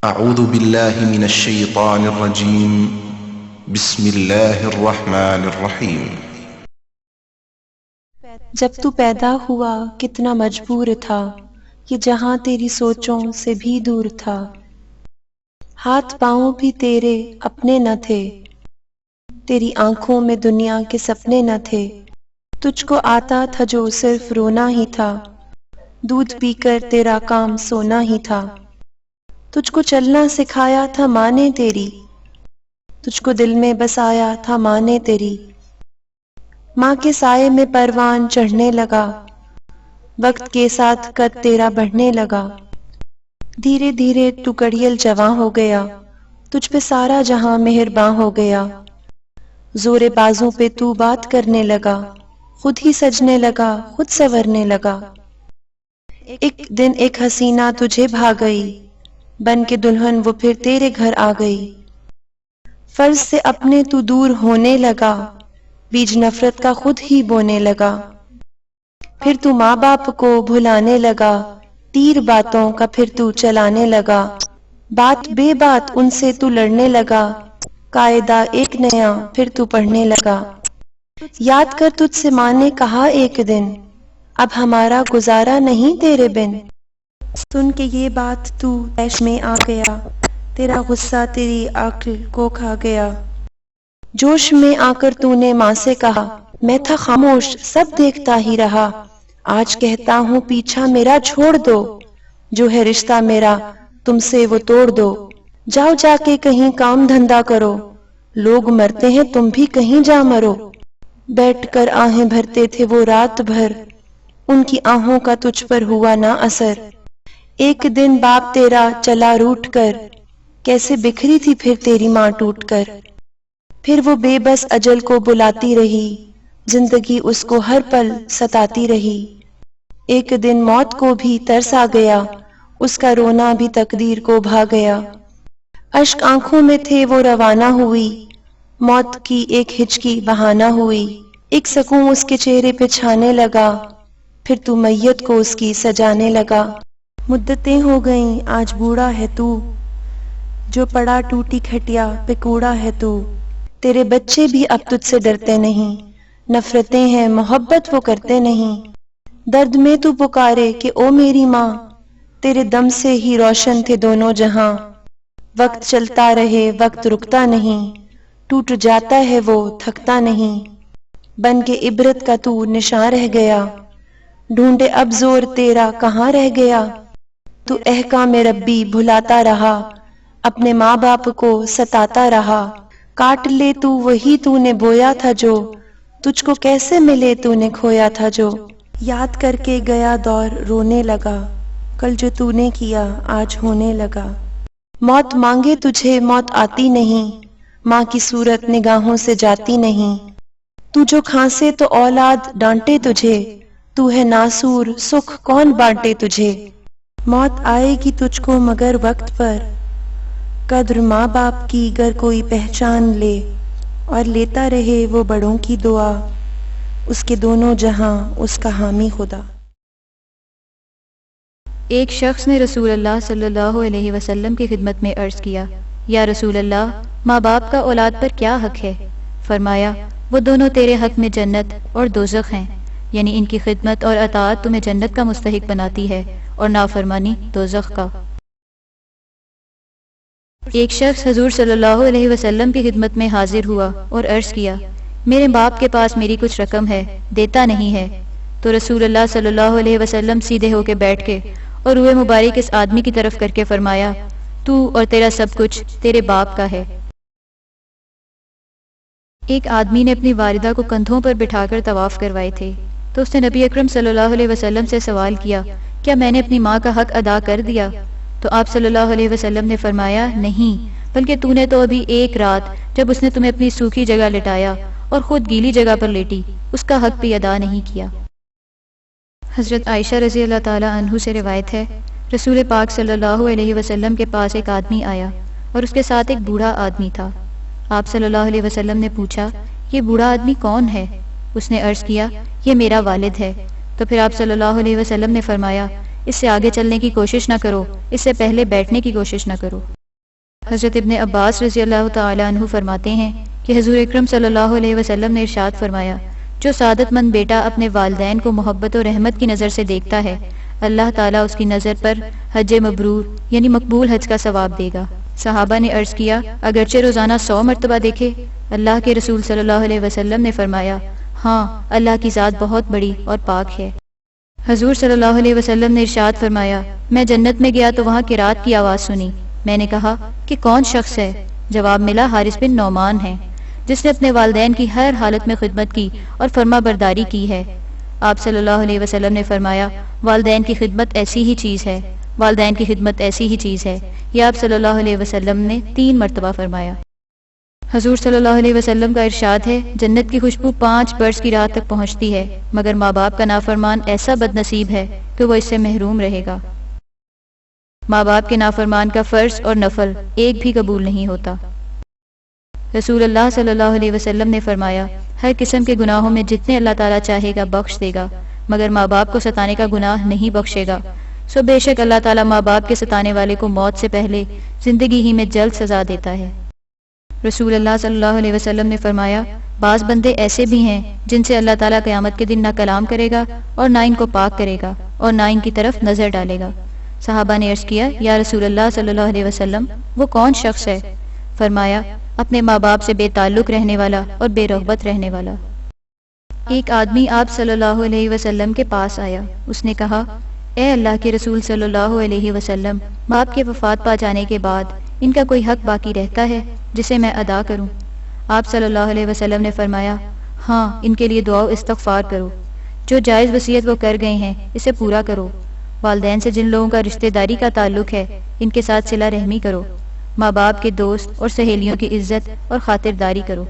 اعوذ باللہ من الشیطان الرجیم بسم اللہ الرحمن الرحیم۔ جب تو پیدا ہوا کتنا مجبور تھا، یہ جہاں تیری سوچوں سے بھی دور تھا، ہاتھ پاؤں بھی تیرے اپنے نہ تھے، تیری آنکھوں میں دنیا کے سپنے نہ تھے، تجھ کو آتا تھا جو صرف رونا ہی تھا، دودھ پی کر تیرا کام سونا ہی تھا، تجھ کو چلنا سکھایا تھا ماں نے تیری، تجھ کو دل میں بسایا تھا ماں نے تیری، ماں کے سائے میں پروان چڑھنے لگا، وقت کے ساتھ قد تیرا بڑھنے لگا، دھیرے دھیرے تو کڑیل جواں ہو گیا، تجھ پہ سارا جہاں مہرباں ہو گیا، زور بازوں پہ تو بات کرنے لگا، خود ہی سجنے لگا، خود سنورنے لگا، ایک دن ایک حسینہ تجھے بھا گئی، بن کے دلہن وہ پھر تیرے گھر آ گئی، فرض سے اپنے تو دور ہونے لگا، بیج نفرت کا خود ہی بونے لگا، پھر تو ماں باپ کو بھلانے لگا، تیر باتوں کا پھر تو چلانے لگا، بات بے بات ان سے تو لڑنے لگا، قاعدہ ایک نیا پھر تو پڑھنے لگا، یاد کر تجھ سے ماں نے کہا ایک دن، اب ہمارا گزارا نہیں تیرے بن، سن کے یہ بات تو طیش میں آ گیا، تیرا غصہ تیری عقل کو کھا گیا، جوش میں آ کر تو نے ماں سے کہا، میں تھا خاموش سب دیکھتا ہی رہا، آج کہتا ہوں پیچھا میرا چھوڑ دو، جو ہے رشتہ میرا تم سے وہ توڑ دو، جاؤ جا کے کہیں کام دھندا کرو، لوگ مرتے ہیں تم بھی کہیں جا مرو، بیٹھ کر آہیں بھرتے تھے وہ رات بھر، ان کی آہوں کا تجھ پر ہوا نہ اثر، ایک دن باپ تیرا چلا روٹ کر، کیسے بکھری تھی پھر تیری ماں ٹوٹ کر، پھر وہ بے بس اجل کو بلاتی رہی، زندگی اس کو ہر پل ستاتی رہی، ایک دن موت کو بھی ترس آ گیا، اس کا رونا بھی تقدیر کو بھا گیا، اشک آنکھوں میں تھے وہ روانہ ہوئی، موت کی ایک ہچکی بہانہ ہوئی، ایک سکون اس کے چہرے پہ چھانے لگا، پھر تو میت کو اس کی سجانے لگا، مدتیں ہو گئیں آج بوڑھا ہے تو، جو پڑا ٹوٹی کھٹیا پہ کوڑا ہے تو، تیرے بچے بھی اب تجھ سے ڈرتے نہیں، نفرتیں ہیں محبت وہ کرتے نہیں، درد میں تو پکارے کہ او میری ماں، تیرے دم سے ہی روشن تھے دونوں جہاں، وقت چلتا رہے وقت رکتا نہیں، ٹوٹ جاتا ہے وہ تھکتا نہیں، بن کے عبرت کا تو نشاں رہ گیا، ڈھونڈے اب زور تیرا کہاں رہ گیا، تو احکام ربی بھلاتا رہا، اپنے ماں باپ کو ستاتا رہا، کاٹ لے تو وہی تو نے بویا تھا جو، تجھ کو کیسے ملے تو نے کھویا تھا جو، یاد کر کے گیا دور رونے لگا، کل جو تو نے کیا آج ہونے لگا، موت مانگے تجھے موت آتی نہیں، ماں کی صورت نگاہوں سے جاتی نہیں، تو جو کھانسے تو اولاد ڈانٹے تجھے، تو ہے ناسور سکھ کون بانٹے تجھے، موت آئے گی تجھ کو مگر وقت پر، قدر ماں باپ کی گر کوئی پہچان لے، اور لیتا رہے وہ بڑوں کی دعا، اس کے دونوں جہاں اس کا حامی خدا۔ ایک شخص نے رسول اللہ صلی اللہ علیہ وسلم کی خدمت میں عرض کیا، یا رسول اللہ، ماں باپ کا اولاد پر کیا حق ہے؟ فرمایا، وہ دونوں تیرے حق میں جنت اور دوزخ ہیں، یعنی ان کی خدمت اور اطاعت تمہیں جنت کا مستحق بناتی ہے اور نافرمانی دوزخ کا۔ ایک شخص حضور صلی اللہ علیہ وسلم کی خدمت میں حاضر ہوا اور عرض کیا، میرے باپ کے پاس میری کچھ رقم ہے، دیتا نہیں ہے، تو رسول اللہ صلی اللہ علیہ وسلم سیدھے ہو کے بیٹھ کے اور روئے مبارک اس آدمی کی طرف کر کے فرمایا، تو اور تیرا سب کچھ تیرے باپ کا ہے۔ ایک آدمی نے اپنی والدہ کو کندھوں پر بٹھا کر طواف کروائے تھے، تو اس نے نبی اکرم صلی اللہ علیہ وسلم سے سوال کیا، کیا میں نے اپنی ماں کا حق ادا کر دیا؟ تو آپ صلی اللہ علیہ وسلم نے فرمایا، نہیں، بلکہ تو نے تو ابھی ایک رات جب اس نے تمہیں اپنی سوکھی جگہ لٹایا اور خود گیلی جگہ پر لیٹی، اس کا حق بھی ادا نہیں کیا۔ حضرت عائشہ رضی اللہ تعالی عنہ سے روایت ہے، رسول پاک صلی اللہ علیہ وسلم کے پاس ایک آدمی آیا اور اس کے ساتھ ایک بوڑھا آدمی تھا۔ آپ صلی اللہ علیہ وسلم نے پوچھا، یہ بوڑھا آدمی کون ہے؟ اس نے عرض کیا، یہ میرا والد ہے۔ تو پھر آپ صلی اللہ علیہ وسلم نے فرمایا، اس سے آگے چلنے کی کوشش نہ کرو، اس سے پہلے بیٹھنے کی کوشش نہ کرو۔ حضرت ابن عباس رضی اللہ تعالی عنہ فرماتے ہیں کہ حضور اکرم صلی اللہ علیہ وسلم نے ارشاد فرمایا، جو سعادت مند بیٹا اپنے والدین کو محبت و رحمت کی نظر سے دیکھتا ہے، اللہ تعالیٰ اس کی نظر پر حج مبرور یعنی مقبول حج کا ثواب دے گا۔ صحابہ نے عرض کیا، اگرچہ روزانہ 100 مرتبہ دیکھے؟ اللہ کے رسول صلی اللہ علیہ وسلم نے فرمایا، ہاں، اللہ کی ذات بہت بڑی اور پاک ہے۔ حضور صلی اللہ علیہ وسلم نے ارشاد فرمایا، میں جنت میں گیا تو وہاں قرات کی آواز سنی۔ میں نے کہا کہ کون شخص ہے؟ جواب ملا، حارث بن نعمان ہے، جس نے اپنے والدین کی ہر حالت میں خدمت کی اور فرما برداری کی ہے۔ آپ صلی اللہ علیہ وسلم نے فرمایا، والدین کی خدمت ایسی ہی چیز ہے، والدین کی خدمت ایسی ہی چیز ہے۔ یہ آپ صلی اللہ علیہ وسلم نے 3 مرتبہ فرمایا۔ حضور صلی اللہ علیہ وسلم کا ارشاد ہے، جنت کی خوشبو 5 برس کی رات تک پہنچتی ہے، مگر ماں باپ کا نافرمان ایسا بد نصیب ہے کہ وہ اس سے محروم رہے گا۔ ماں باپ کے نافرمان کا فرض اور نفل ایک بھی قبول نہیں ہوتا۔ رسول اللہ صلی اللہ علیہ وسلم نے فرمایا، ہر قسم کے گناہوں میں جتنے اللہ تعالیٰ چاہے گا بخش دے گا، مگر ماں باپ کو ستانے کا گناہ نہیں بخشے گا۔ سو بے شک اللہ تعالیٰ ماں باپ کے ستانے والے کو موت سے پہلے زندگی ہی میں جلد سزا دیتا ہے۔ رسول اللہ صلی اللہ علیہ وسلم نے فرمایا، بعض بندے ایسے بھی ہیں جن سے اللہ تعالیٰ قیامت کے دن نہ کلام کرے گا اور نہ ان کو پاک کرے گا اور نہ ان کی طرف نظر ڈالے گا۔ صحابہ نے عرض کیا، یا رسول اللہ صلی اللہ علیہ وسلم، وہ کون شخص ہے؟ فرمایا، اپنے ماں باپ سے بے تعلق رہنے والا اور بے رغبت رہنے والا۔ ایک آدمی آپ صلی اللہ علیہ وسلم کے پاس آیا۔ اس نے کہا، اے اللہ کے رسول صلی اللہ علیہ وسلم، باپ کے وفات پا جانے کے بعد ان کا کوئی حق باقی رہتا ہے جسے میں ادا کروں؟ آپ صلی اللہ علیہ وسلم نے فرمایا، ہاں، ان کے لیے دعا و استغفار کرو، جو جائز وصیت وہ کر گئے ہیں اسے پورا کرو، والدین سے جن لوگوں کا رشتہ داری کا تعلق ہے ان کے ساتھ صلہ رحمی کرو، ماں باپ کے دوست اور سہیلیوں کی عزت اور خاطرداری کرو۔